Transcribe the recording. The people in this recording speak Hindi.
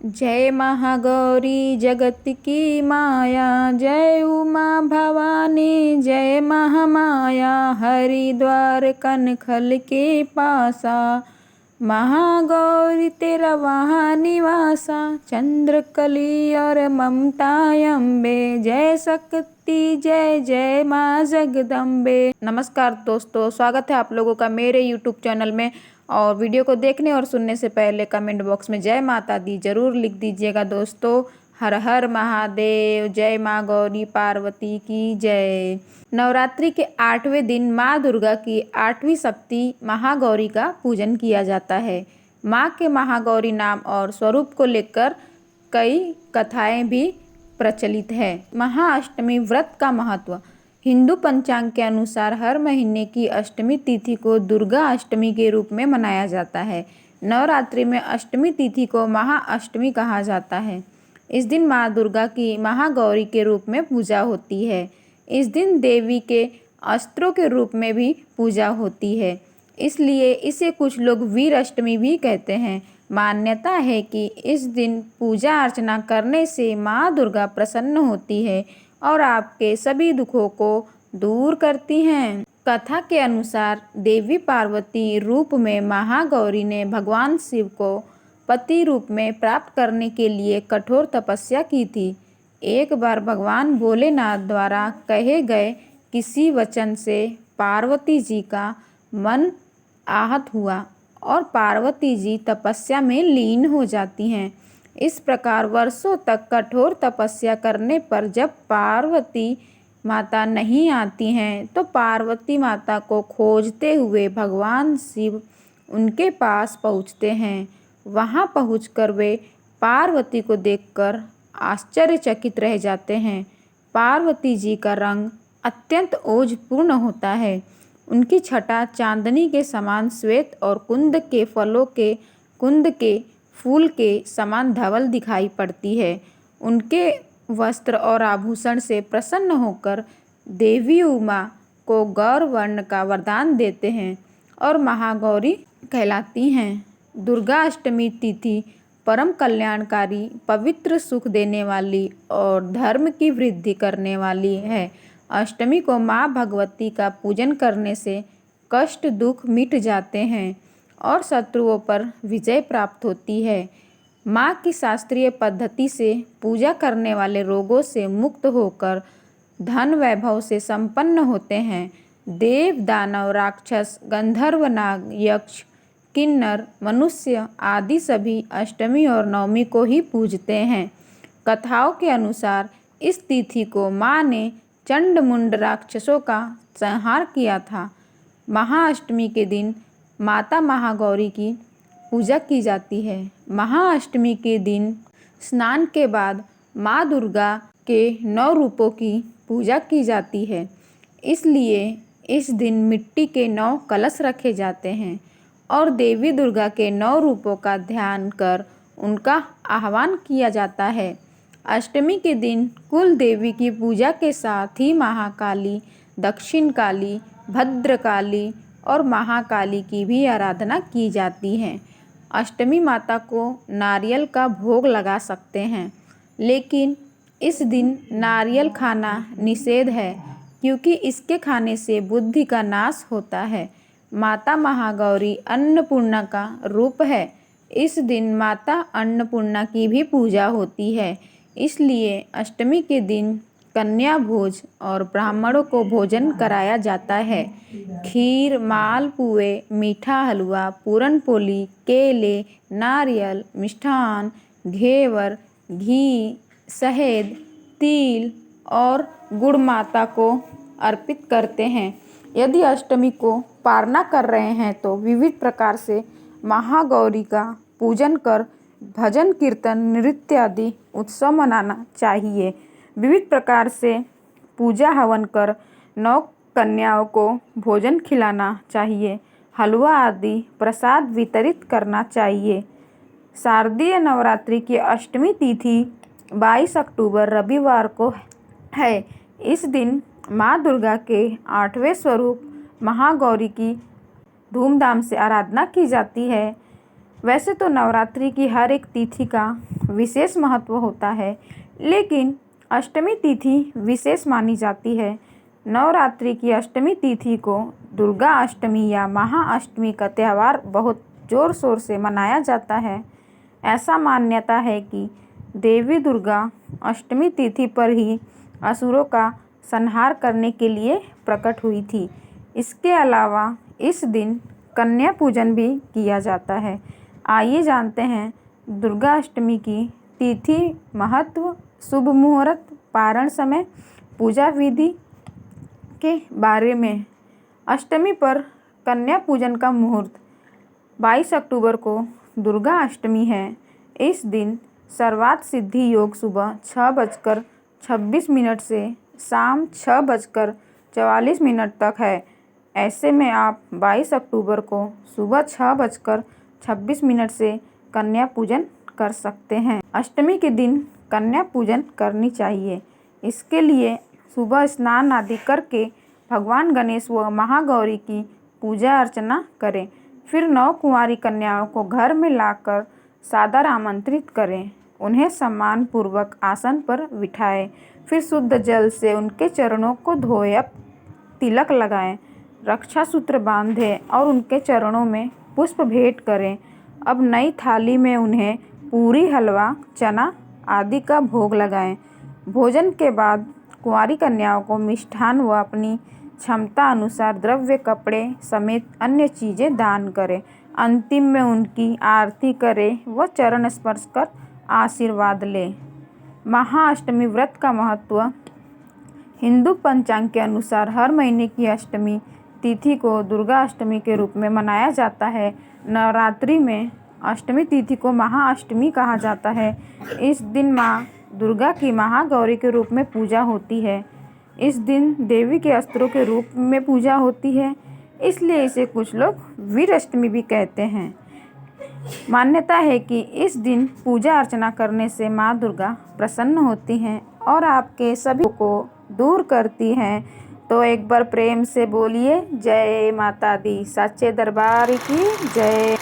जय महागौरी जगत की माया, जय उमा भवानी जय महामाया। हरिद्वार कनखल के पासा, महागौरी तेरा वहाँ निवासा। चंद्रकली और ममता अम्बे, जय शक्ति जय जय माँ जगदम्बे। नमस्कार दोस्तों, स्वागत है आप लोगों का मेरे यूट्यूब चैनल में। और वीडियो को देखने और सुनने से पहले कमेंट बॉक्स में जय माता दी जरूर लिख दीजिएगा दोस्तों। हर हर महादेव, जय माँ गौरी पार्वती की जय। नवरात्रि के 8वें दिन माँ दुर्गा की 8वीं शक्ति महागौरी का पूजन किया जाता है। माँ के महागौरी नाम और स्वरूप को लेकर कई कथाएं भी प्रचलित है। महाअष्टमी व्रत का महत्व। हिंदू पंचांग के अनुसार हर महीने की अष्टमी तिथि को दुर्गा अष्टमी के रूप में मनाया जाता है। नवरात्रि में अष्टमी तिथि को महाअष्टमी कहा जाता है। इस दिन माँ दुर्गा की महागौरी के रूप में पूजा होती है। इस दिन देवी के अस्त्रों के रूप में भी पूजा होती है, इसलिए इसे कुछ लोग वीर अष्टमी भी कहते हैं। मान्यता है कि इस दिन पूजा अर्चना करने से माँ दुर्गा प्रसन्न होती है और आपके सभी दुखों को दूर करती हैं। कथा के अनुसार देवी पार्वती रूप में महागौरी ने भगवान शिव को पति रूप में प्राप्त करने के लिए कठोर तपस्या की थी। एक बार भगवान भोलेनाथ द्वारा कहे गए किसी वचन से पार्वती जी का मन आहत हुआ और पार्वती जी तपस्या में लीन हो जाती हैं। इस प्रकार वर्षों तक कठोर तपस्या करने पर जब पार्वती माता नहीं आती हैं तो पार्वती माता को खोजते हुए भगवान शिव उनके पास पहुँचते हैं। वहाँ पहुँचकर वे पार्वती को देखकर आश्चर्यचकित रह जाते हैं। पार्वती जी का रंग अत्यंत ओजपूर्ण होता है। उनकी छटा चांदनी के समान श्वेत और कुंद के फूल के समान धवल दिखाई पड़ती है। उनके वस्त्र और आभूषण से प्रसन्न होकर देवी उमा को गौर वर्ण का वरदान देते हैं और महागौरी कहलाती हैं। दुर्गा अष्टमी तिथि परम कल्याणकारी, पवित्र, सुख देने वाली और धर्म की वृद्धि करने वाली है। अष्टमी को माँ भगवती का पूजन करने से कष्ट दुख मिट जाते हैं और शत्रुओं पर विजय प्राप्त होती है। माँ की शास्त्रीय पद्धति से पूजा करने वाले रोगों से मुक्त होकर धन वैभव से संपन्न होते हैं। देव दानव राक्षस गंधर्व नाग यक्ष किन्नर मनुष्य आदि सभी अष्टमी और नवमी को ही पूजते हैं। कथाओं के अनुसार इस तिथि को माँ ने चंड मुंड राक्षसों का संहार किया था। महाअष्टमी के दिन माता महागौरी की पूजा की जाती है। महाअष्टमी के दिन स्नान के बाद माँ दुर्गा के 9 रूपों की पूजा की जाती है, इसलिए इस दिन मिट्टी के 9 कलश रखे जाते हैं और देवी दुर्गा के 9 रूपों का ध्यान कर उनका आह्वान किया जाता है। अष्टमी के दिन कुल देवी की पूजा के साथ ही महाकाली, दक्षिण काली, भद्रकाली और महाकाली की भी आराधना की जाती है। अष्टमी माता को नारियल का भोग लगा सकते हैं, लेकिन इस दिन नारियल खाना निषेध है क्योंकि इसके खाने से बुद्धि का नाश होता है। माता महागौरी अन्नपूर्णा का रूप है। इस दिन माता अन्नपूर्णा की भी पूजा होती है, इसलिए अष्टमी के दिन कन्या भोज और ब्राह्मणों को भोजन कराया जाता है। खीर, मालपुए, मीठा हलवा, पूरन पोली, केले, नारियल, मिष्ठान, घेवर, घी, शहद, तिल और गुड़ माता को अर्पित करते हैं। यदि अष्टमी को पारना कर रहे हैं तो विविध प्रकार से महागौरी का पूजन कर भजन कीर्तन नृत्य आदि उत्सव मनाना चाहिए। विविध प्रकार से पूजा हवन कर 9 कन्याओं को भोजन खिलाना चाहिए। हलवा आदि प्रसाद वितरित करना चाहिए। शारदीय नवरात्रि की अष्टमी तिथि 22 अक्टूबर रविवार को है। इस दिन माँ दुर्गा के 8वें स्वरूप महागौरी की धूमधाम से आराधना की जाती है। वैसे तो नवरात्रि की हर एक तिथि का विशेष महत्व होता है, लेकिन अष्टमी तिथि विशेष मानी जाती है। नवरात्रि की अष्टमी तिथि को दुर्गा अष्टमी या महाअष्टमी का त्यौहार बहुत जोर शोर से मनाया जाता है। ऐसा मान्यता है कि देवी दुर्गा अष्टमी तिथि पर ही असुरों का संहार करने के लिए प्रकट हुई थी। इसके अलावा इस दिन कन्या पूजन भी किया जाता है। आइए जानते हैं दुर्गा अष्टमी की तिथि, महत्व, शुभ मुहूर्त, पारण समय, पूजा विधि के बारे में। अष्टमी पर कन्या पूजन का मुहूर्त 22 अक्टूबर को दुर्गा अष्टमी है। इस दिन सर्वार्थ सिद्धि योग सुबह 6:26 से शाम 6:44 तक है। ऐसे में आप 22 अक्टूबर को सुबह 6:26 से कन्या पूजन कर सकते हैं। अष्टमी के दिन कन्या पूजन करनी चाहिए। इसके लिए सुबह स्नान आदि करके भगवान गणेश व महागौरी की पूजा अर्चना करें। फिर 9 कुंवारी कन्याओं को घर में लाकर सादर आमंत्रित करें। उन्हें सम्मान पूर्वक आसन पर बिठाएं। फिर शुद्ध जल से उनके चरणों को धोएं, तिलक लगाएं, रक्षा सूत्र बांधें और उनके चरणों में पुष्प भेंट करें। अब नई थाली में उन्हें पूरी, हलवा, चना आदि का भोग लगाएं। भोजन के बाद कुंवारी कन्याओं को मिष्ठान व अपनी क्षमता अनुसार द्रव्य, कपड़े समेत अन्य चीज़ें दान करें। अंतिम में उनकी आरती करें व चरण स्पर्श कर आशीर्वाद लें। महाअष्टमी व्रत का महत्व। हिंदू पंचांग के अनुसार हर महीने की अष्टमी तिथि को दुर्गा अष्टमी के रूप में मनाया जाता है। नवरात्रि में अष्टमी तिथि को महाअष्टमी कहा जाता है। इस दिन माँ दुर्गा की महागौरी के रूप में पूजा होती है। इस दिन देवी के अस्त्रों के रूप में पूजा होती है, इसलिए इसे कुछ लोग वीर अष्टमी भी कहते हैं। मान्यता है कि इस दिन पूजा अर्चना करने से माँ दुर्गा प्रसन्न होती हैं और आपके सभी को दूर करती हैं। तो एक बार प्रेम से बोलिए जय माता दी, सच्चे दरबार की जय।